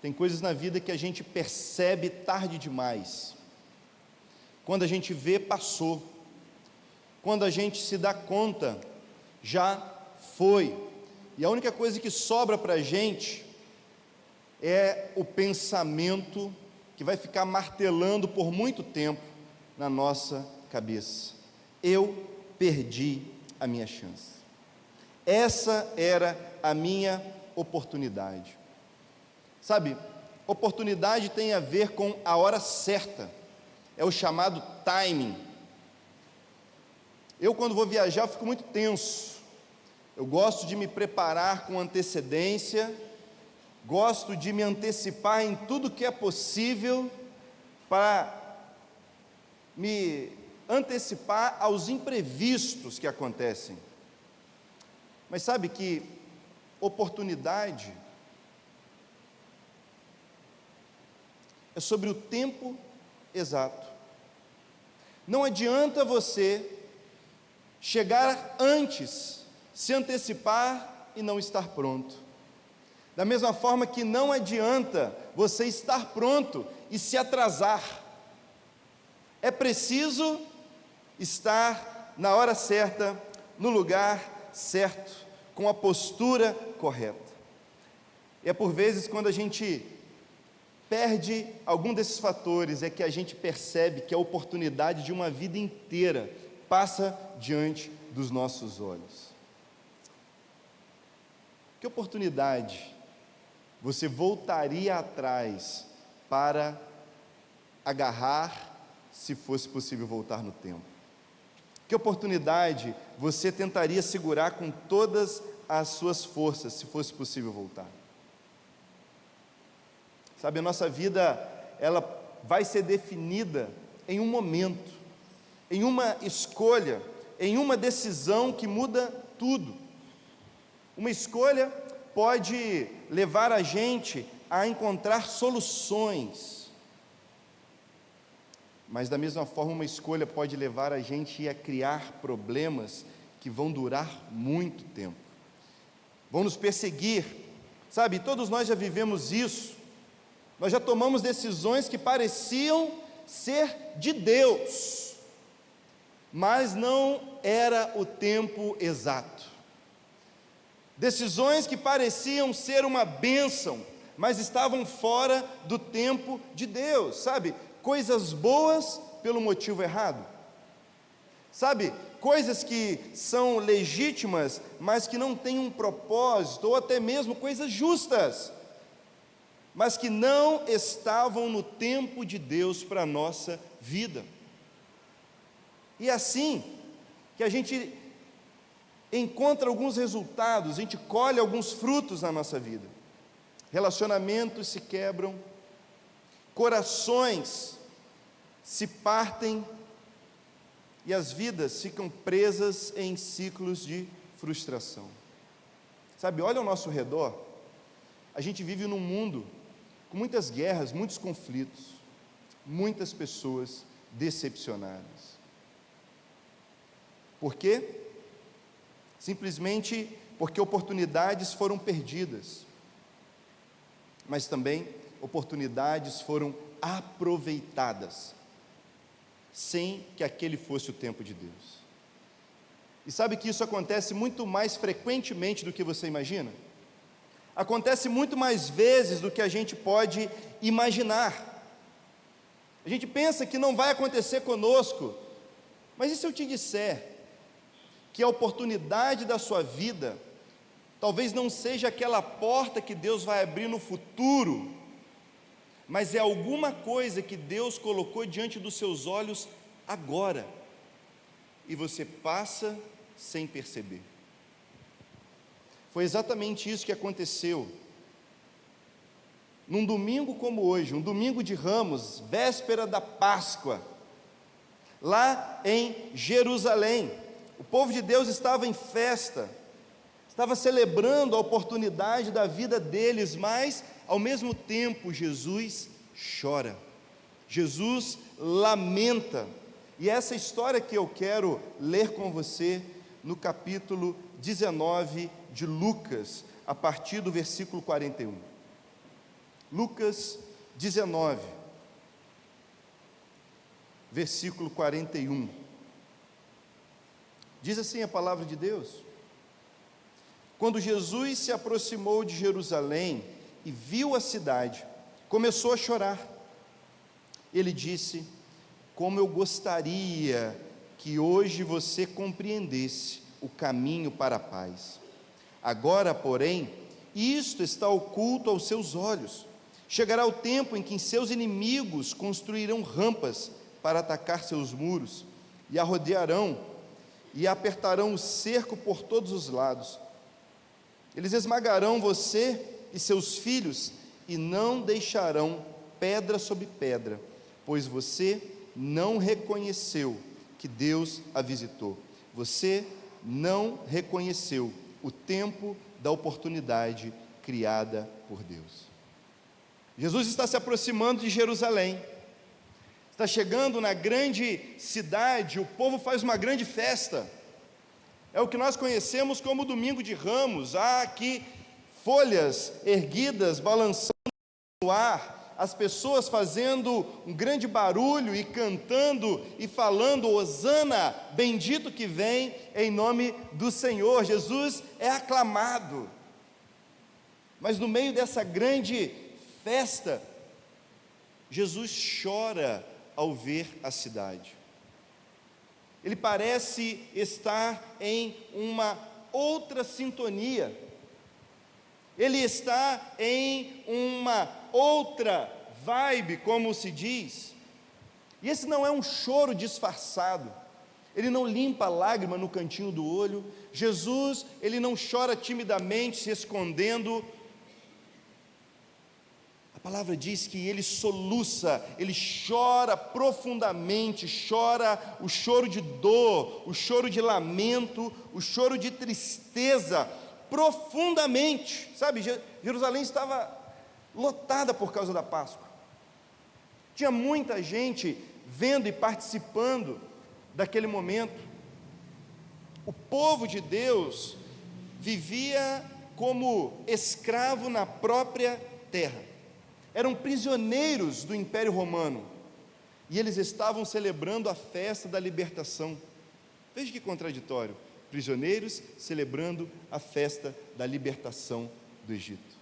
Tem coisas na vida que a gente percebe tarde demais. Quando a gente vê, passou. Quando a gente se dá conta, já foi. E a única coisa que sobra para a gente é o pensamento que vai ficar martelando por muito tempo na nossa cabeça. Eu perdi a minha chance. Essa era a minha oportunidade. Sabe, oportunidade tem a ver com a hora certa, é o chamado timing. Eu, quando vou viajar, eu fico muito tenso. Eu gosto de me preparar com antecedência, gosto de me antecipar em tudo que é possível para me antecipar aos imprevistos que acontecem. Mas sabe que oportunidade é sobre o tempo exato. Não adianta você chegar antes, se antecipar e não estar pronto. Da mesma forma que não adianta você estar pronto e se atrasar. É preciso estar na hora certa, no lugar certo, com a postura correta. E é por vezes quando a gente perde algum desses fatores, é que a gente percebe que a oportunidade de uma vida inteira passa diante dos nossos olhos. Que oportunidade você voltaria atrás para agarrar, se fosse possível voltar no tempo? Que oportunidade você tentaria segurar com todas as suas forças, se fosse possível voltar? Sabe, a nossa vida, ela vai ser definida em um momento, em uma escolha, em uma decisão que muda tudo. Uma escolha pode levar a gente a encontrar soluções, mas da mesma forma uma escolha pode levar a gente a criar problemas que vão durar muito tempo, vão nos perseguir. Sabe, todos nós já vivemos isso. Nós já tomamos decisões que pareciam ser de Deus, mas não era o tempo exato. Decisões que pareciam ser uma bênção, mas estavam fora do tempo de Deus, sabe? Coisas boas pelo motivo errado. Sabe? Coisas que são legítimas, mas que não têm um propósito, ou até mesmo coisas justas, mas que não estavam no tempo de Deus para a nossa vida. E é assim que a gente encontra alguns resultados, a gente colhe alguns frutos na nossa vida. Relacionamentos se quebram, corações se partem e as vidas ficam presas em ciclos de frustração. Sabe, olha ao nosso redor, a gente vive num mundo com muitas guerras, muitos conflitos, muitas pessoas decepcionadas. Por quê? Simplesmente porque oportunidades foram perdidas, mas também oportunidades foram aproveitadas, sem que aquele fosse o tempo de Deus. E sabe que isso acontece muito mais frequentemente do que você imagina? Acontece muito mais vezes do que a gente pode imaginar. A gente pensa que não vai acontecer conosco, mas e se eu te disser que a oportunidade da sua vida talvez não seja aquela porta que Deus vai abrir no futuro, mas é alguma coisa que Deus colocou diante dos seus olhos agora, e você passa sem perceber. Foi exatamente isso que aconteceu num domingo como hoje, um domingo de Ramos, véspera da Páscoa, lá em Jerusalém. O povo de Deus estava em festa, estava celebrando a oportunidade da vida deles, mas ao mesmo tempo Jesus chora, Jesus lamenta. E essa história que eu quero ler com você no capítulo 19 de Lucas, a partir do versículo 41. Lucas 19, versículo 41. Diz assim a palavra de Deus: quando Jesus se aproximou de Jerusalém e viu a cidade, começou a chorar. Ele disse: como eu gostaria que hoje você compreendesse o caminho para a paz. Agora, porém, isto está oculto aos seus olhos. Chegará o tempo em que seus inimigos construirão rampas para atacar seus muros, e a rodearão, e apertarão o cerco por todos os lados. Eles esmagarão você e seus filhos, e não deixarão pedra sobre pedra, pois você não reconheceu que Deus a visitou. Você não reconheceu o tempo da oportunidade criada por Deus. Jesus está se aproximando de Jerusalém, está chegando na grande cidade, o povo faz uma grande festa. É o que nós conhecemos como Domingo de Ramos. Há aqui folhas erguidas, balançando no ar, as pessoas fazendo um grande barulho e cantando e falando: Hosana, bendito que vem em nome do Senhor. Jesus é aclamado. Mas no meio dessa grande festa, Jesus chora ao ver a cidade. Ele parece estar em uma outra sintonia. Ele está em uma outra vibe, como se diz. E esse não é um choro disfarçado. Ele não limpa a lágrima no cantinho do olho. Jesus, ele não chora timidamente, se escondendo. A palavra diz que ele soluça, ele chora profundamente, chora o choro de dor, o choro de lamento, o choro de tristeza, profundamente. Sabe, Jerusalém estava lotada por causa da Páscoa. Tinha muita gente vendo e participando daquele momento. O povo de Deus vivia como escravo na própria terra. Eram prisioneiros do Império Romano, e eles estavam celebrando a festa da libertação. Veja que contraditório: prisioneiros celebrando a festa da libertação do Egito.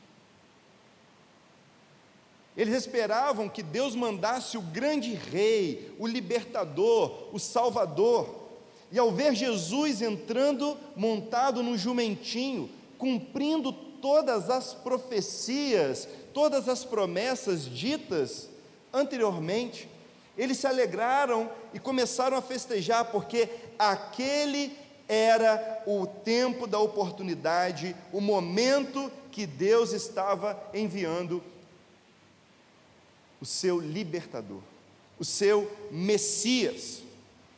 Eles esperavam que Deus mandasse o grande rei, o libertador, o salvador, e ao ver Jesus entrando montado num jumentinho, cumprindo todas as profecias, todas as promessas ditas anteriormente, eles se alegraram e começaram a festejar, porque aquele era o tempo da oportunidade, o momento que Deus estava enviando o seu libertador, o seu Messias.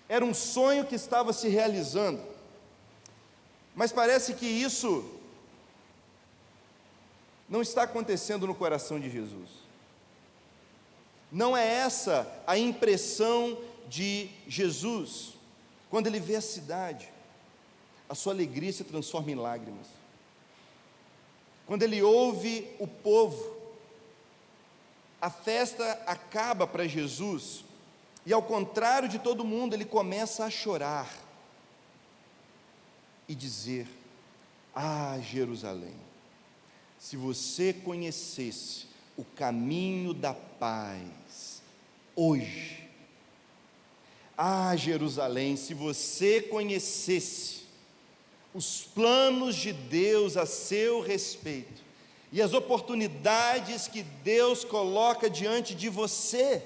Era um sonho que estava se realizando, mas parece que isso não está acontecendo no coração de Jesus. Não é essa a impressão de Jesus. Quando ele vê a cidade, a sua alegria se transforma em lágrimas. Quando ele ouve o povo, a festa acaba para Jesus, e ao contrário de todo mundo, ele começa a chorar e dizer: ah, Jerusalém, se você conhecesse o caminho da paz hoje. Ah, Jerusalém, se você conhecesse os planos de Deus a seu respeito e as oportunidades que Deus coloca diante de você,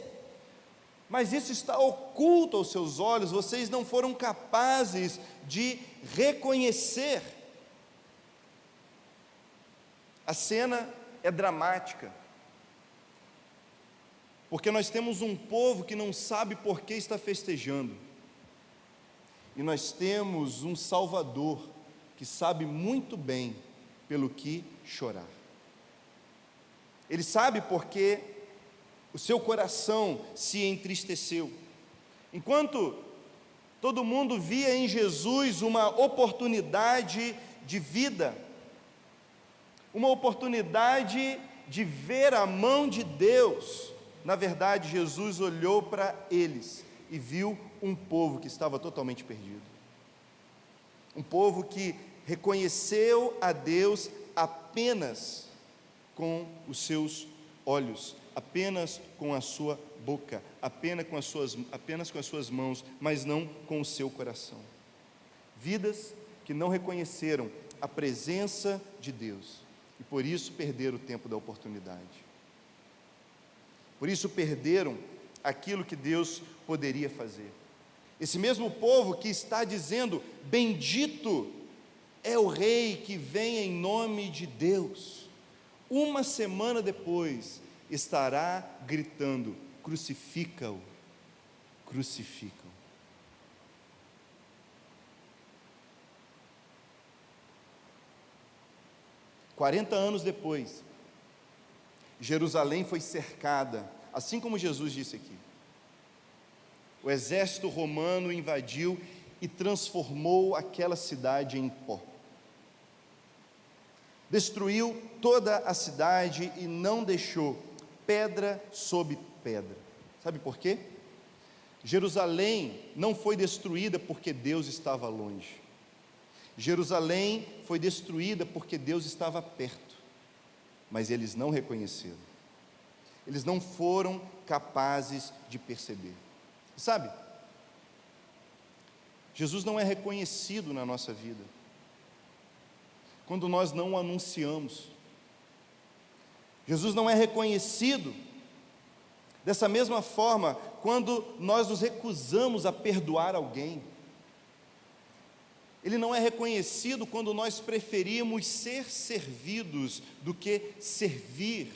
mas isso está oculto aos seus olhos, vocês não foram capazes de reconhecer. A cena é dramática, porque nós temos um povo que não sabe por que está festejando, e nós temos um Salvador que sabe muito bem pelo que chorar. Ele sabe porque o seu coração se entristeceu. Enquanto todo mundo via em Jesus uma oportunidade de vida, uma oportunidade de ver a mão de Deus, na verdade, Jesus olhou para eles e viu um povo que estava totalmente perdido. Um povo que reconheceu a Deus apenas com os seus olhos, apenas com a sua boca, apenas com as suas mãos, mas não com o seu coração. Vidas que não reconheceram a presença de Deus e por isso perderam o tempo da oportunidade. Por isso perderam aquilo que Deus poderia fazer. Esse mesmo povo que está dizendo: bendito é o rei que vem em nome de Deus, uma semana depois estará gritando: crucifica-o, crucifica-o. Quarenta anos depois, Jerusalém foi cercada, assim como Jesus disse aqui. O exército romano invadiu e transformou aquela cidade em pó. Destruiu toda a cidade e não deixou pedra sobre pedra. Sabe por quê? Jerusalém não foi destruída porque Deus estava longe. Jerusalém foi destruída porque Deus estava perto, mas eles não reconheceram. Eles não foram capazes de perceber. Sabe, Jesus não é reconhecido na nossa vida quando nós não o anunciamos. Jesus não é reconhecido dessa mesma forma quando nós nos recusamos a perdoar alguém. Ele não é reconhecido quando nós preferimos ser servidos do que servir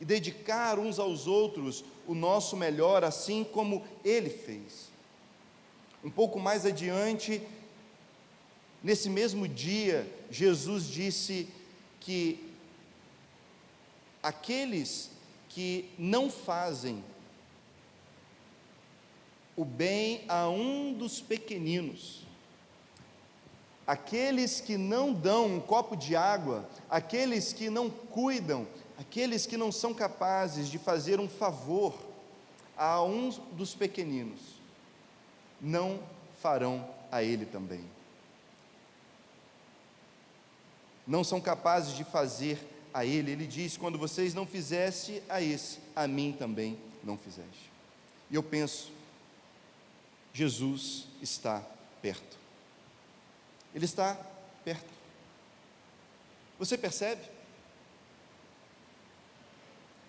e dedicar uns aos outros o nosso melhor, assim como Ele fez. Um pouco mais adiante, nesse mesmo dia, Jesus disse que aqueles que não fazem o bem a um dos pequeninos, aqueles que não dão um copo de água, aqueles que não cuidam, aqueles que não são capazes de fazer um favor a um dos pequeninos, não farão a ele também. Não são capazes de fazer a ele. Ele diz: quando vocês não fizessem a esse, a mim também não fizeste. E eu penso, Jesus está perto. Ele está perto. Você percebe?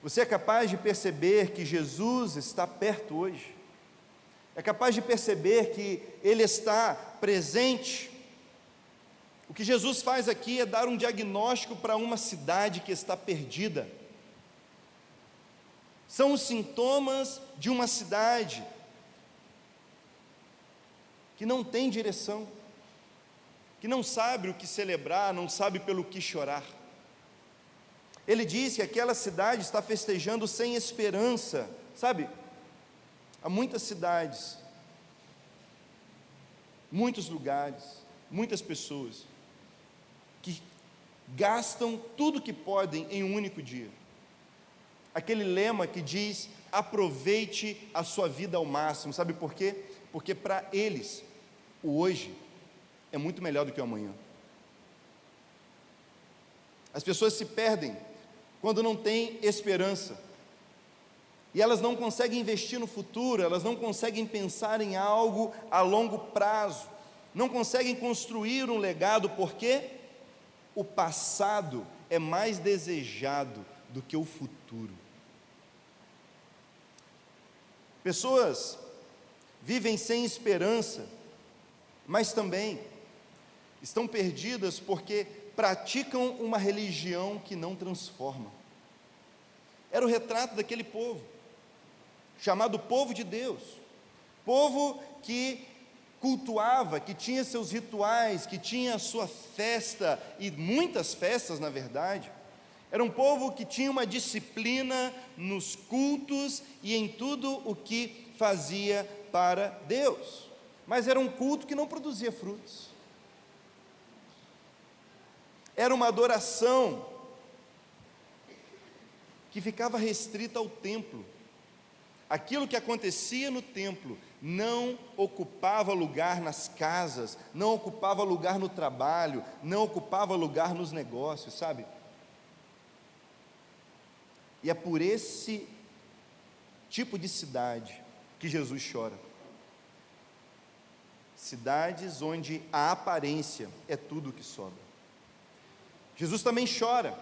Você é capaz de perceber que Jesus está perto hoje? É capaz de perceber que Ele está presente? O que Jesus faz aqui é dar um diagnóstico para uma cidade que está perdida. São os sintomas de uma cidade que não tem direção, que não sabe o que celebrar, não sabe pelo que chorar. Ele diz que aquela cidade está festejando sem esperança. Sabe, há muitas cidades, muitos lugares, muitas pessoas que gastam tudo que podem em um único dia. Aquele lema que diz: aproveite a sua vida ao máximo. Sabe por quê? Porque para eles, o hoje é muito melhor do que o amanhã. As pessoas se perdem quando não têm esperança, e elas não conseguem investir no futuro, elas não conseguem pensar em algo a longo prazo, não conseguem construir um legado, porque o passado é mais desejado do que o futuro. Pessoas vivem sem esperança, mas também estão perdidas porque praticam uma religião que não transforma. Era o retrato daquele povo, chamado povo de Deus, povo que cultuava, que tinha seus rituais, que tinha a sua festa, e muitas festas na verdade. Era um povo que tinha uma disciplina nos cultos e em tudo o que fazia para Deus, mas era um culto que não produzia frutos. Era uma adoração que ficava restrita ao templo. Aquilo que acontecia no templo não ocupava lugar nas casas, não ocupava lugar no trabalho, não ocupava lugar nos negócios, sabe? E é por esse tipo de cidade que Jesus chora. Cidades onde a aparência é tudo o que sobra. Jesus também chora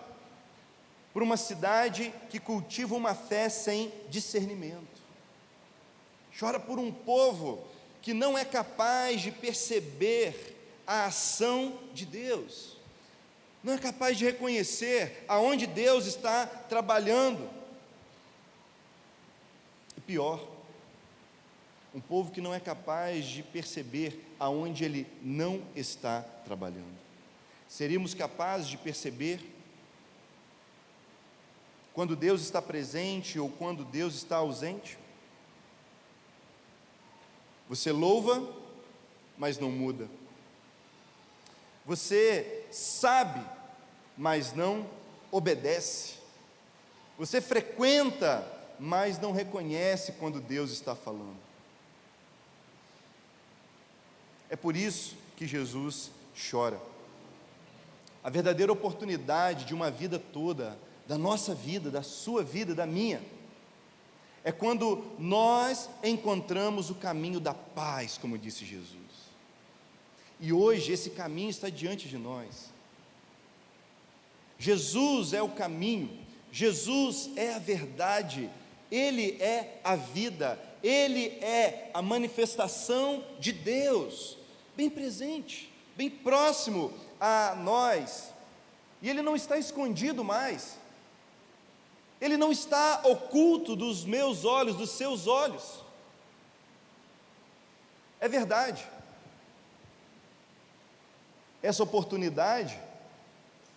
por uma cidade que cultiva uma fé sem discernimento. Chora por um povo que não é capaz de perceber a ação de Deus, não é capaz de reconhecer aonde Deus está trabalhando. E pior, um povo que não é capaz de perceber aonde Ele não está trabalhando. Seríamos capazes de perceber quando Deus está presente ou quando Deus está ausente? Você louva, mas não muda. Você sabe, mas não obedece. Você frequenta, mas não reconhece quando Deus está falando. É por isso que Jesus chora. A verdadeira oportunidade de uma vida toda, da nossa vida, da sua vida, da minha, é quando nós encontramos o caminho da paz, como disse Jesus. E hoje esse caminho está diante de nós. Jesus é o caminho, Jesus é a verdade, Ele é a vida, Ele é a manifestação de Deus, bem presente, bem próximo a nós, e Ele não está escondido mais, Ele não está oculto dos meus olhos, dos seus olhos. É verdade. Essa oportunidade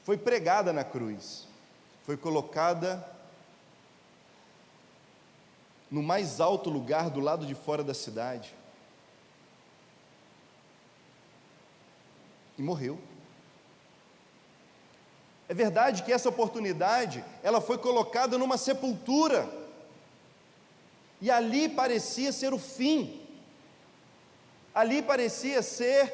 foi pregada na cruz, foi colocada no mais alto lugar do lado de fora da cidade, e morreu. É verdade que essa oportunidade, ela foi colocada numa sepultura, e ali parecia ser o fim, ali parecia ser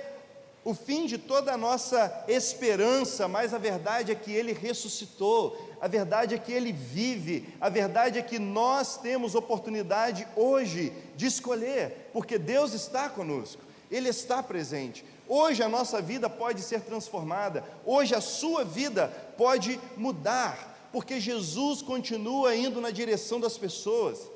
o fim de toda a nossa esperança, mas a verdade é que Ele ressuscitou, a verdade é que Ele vive, a verdade é que nós temos oportunidade hoje de escolher, porque Deus está conosco, Ele está presente. Hoje a nossa vida pode ser transformada, hoje a sua vida pode mudar, porque Jesus continua indo na direção das pessoas,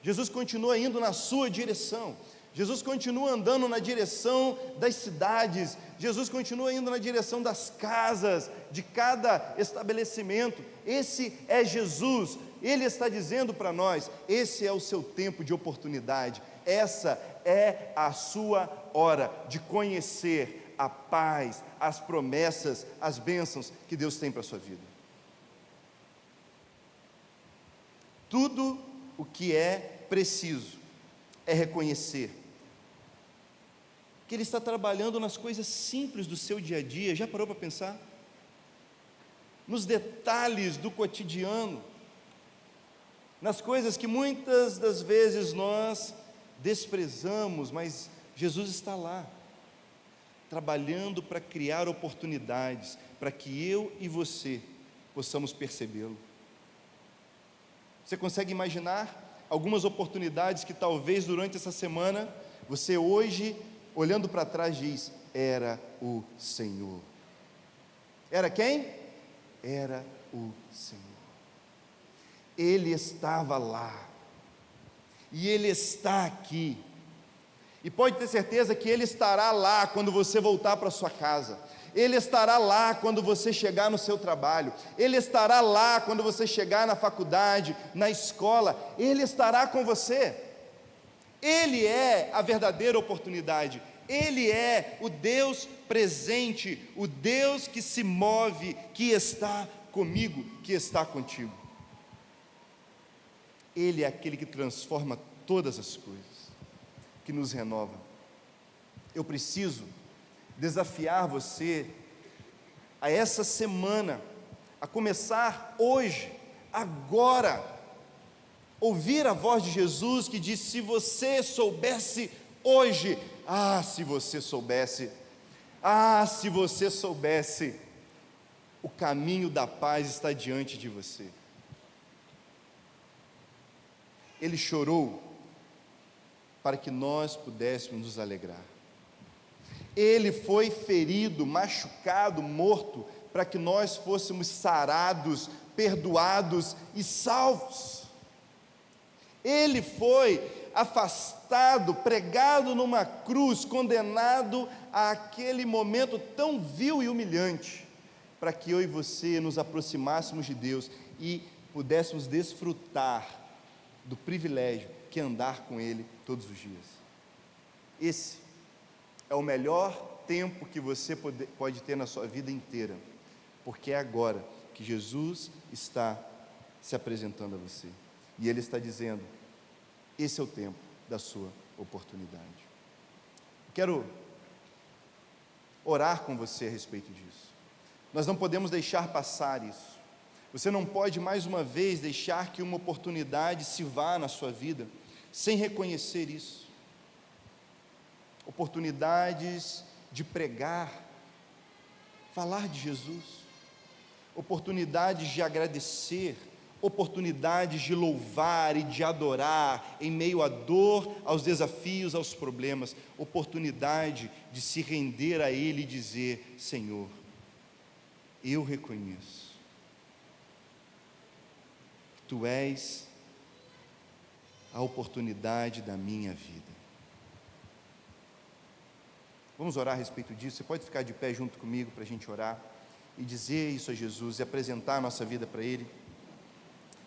Jesus continua indo na sua direção, Jesus continua andando na direção das cidades, Jesus continua indo na direção das casas, de cada estabelecimento. Esse é Jesus, Ele está dizendo para nós, esse é o seu tempo de oportunidade, essa é a sua hora de conhecer a paz, as promessas, as bênçãos que Deus tem para a sua vida. Tudo o que é preciso é reconhecer que Ele está trabalhando nas coisas simples do seu dia a dia. Já parou para pensar? Nos detalhes do cotidiano, nas coisas que muitas das vezes nós desprezamos, mas Jesus está lá, trabalhando para criar oportunidades, para que eu e você possamos percebê-lo. Você consegue imaginar algumas oportunidades que talvez durante essa semana, você hoje, olhando para trás, diz: era o Senhor. Era quem? Era o Senhor. Ele estava lá, e Ele está aqui, e pode ter certeza que Ele estará lá quando você voltar para sua casa, Ele estará lá quando você chegar no seu trabalho, Ele estará lá quando você chegar na faculdade, na escola, Ele estará com você. Ele é a verdadeira oportunidade, Ele é o Deus presente, o Deus que se move, que está comigo, que está contigo. Ele é aquele que transforma todas as coisas, que nos renova. Eu preciso desafiar você a essa semana, a começar hoje, agora ouvir a voz de Jesus que diz: se você soubesse hoje, se você soubesse, se você soubesse, o caminho da paz está diante de você. Ele chorou para que nós pudéssemos nos alegrar. Ele foi ferido, machucado, morto, para que nós fôssemos sarados, perdoados e salvos. Ele foi afastado, pregado numa cruz, condenado àquele momento tão vil e humilhante, para que eu e você nos aproximássemos de Deus e pudéssemos desfrutar do privilégio que é andar com Ele todos os dias. Esse é o melhor tempo que você pode ter na sua vida inteira, porque é agora que Jesus está se apresentando a você, e Ele está dizendo: esse é o tempo da sua oportunidade. Quero orar com você a respeito disso. Nós não podemos deixar passar isso. Você não pode mais uma vez deixar que uma oportunidade se vá na sua vida sem reconhecer isso. Oportunidades de pregar, falar de Jesus, oportunidades de agradecer, oportunidades de louvar e de adorar em meio à dor, aos desafios, aos problemas, oportunidade de se render a Ele e dizer: Senhor, eu reconheço que Tu és a oportunidade da minha vida. Vamos orar a respeito disso. Você pode ficar de pé junto comigo para a gente orar e dizer isso a Jesus e apresentar a nossa vida para Ele,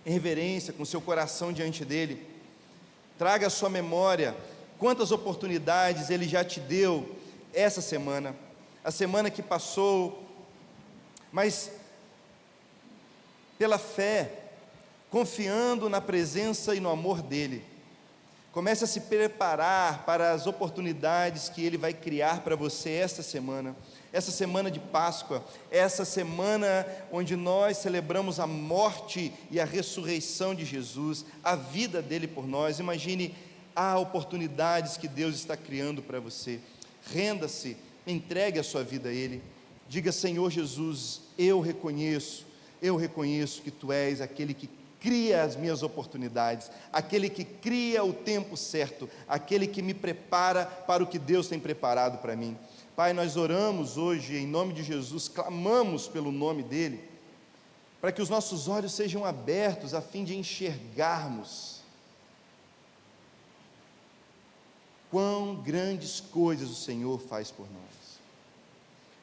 em reverência, com seu coração diante dEle. Traga à sua memória quantas oportunidades Ele já te deu essa semana, a semana que passou, mas pela fé, confiando na presença e no amor dEle, comece a se preparar para as oportunidades que Ele vai criar para você essa semana de Páscoa, essa semana onde nós celebramos a morte e a ressurreição de Jesus, a vida dEle por nós. Imagine, há oportunidades que Deus está criando para você. Renda-se, entregue a sua vida a Ele, diga: Senhor Jesus, eu reconheço que Tu és aquele que cria as minhas oportunidades, aquele que cria o tempo certo, aquele que me prepara para o que Deus tem preparado para mim. Pai, nós oramos hoje em nome de Jesus, clamamos pelo nome dEle, para que os nossos olhos sejam abertos a fim de enxergarmos quão grandes coisas o Senhor faz por nós.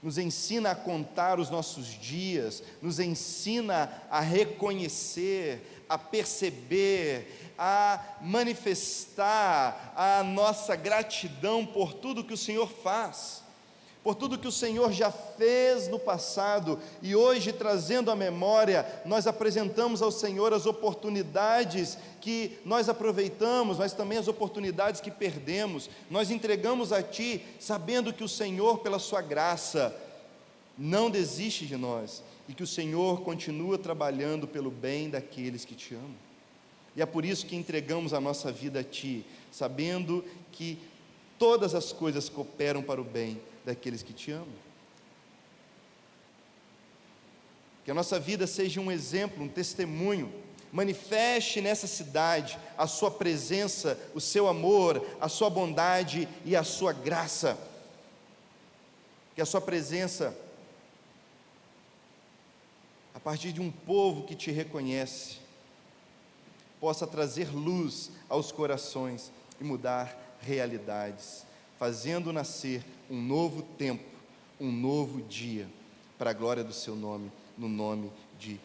Nos ensina a contar os nossos dias, nos ensina a reconhecer, a perceber, a manifestar a nossa gratidão por tudo que o Senhor faz, por tudo que o Senhor já fez no passado, e hoje, trazendo à memória, nós apresentamos ao Senhor as oportunidades que nós aproveitamos, mas também as oportunidades que perdemos. Nós entregamos a Ti, sabendo que o Senhor, pela Sua graça, não desiste de nós, e que o Senhor continua trabalhando pelo bem daqueles que Te amam. E é por isso que entregamos a nossa vida a Ti, sabendo que todas as coisas cooperam para o bem daqueles que Te amam. Que a nossa vida seja um exemplo, um testemunho. Manifeste nessa cidade a Sua presença, o Seu amor, a Sua bondade e a Sua graça. Que a Sua presença, a partir de um povo que Te reconhece, possa trazer luz aos corações e mudar realidades, fazendo nascer um novo tempo, um novo dia, para a glória do Seu nome, no nome de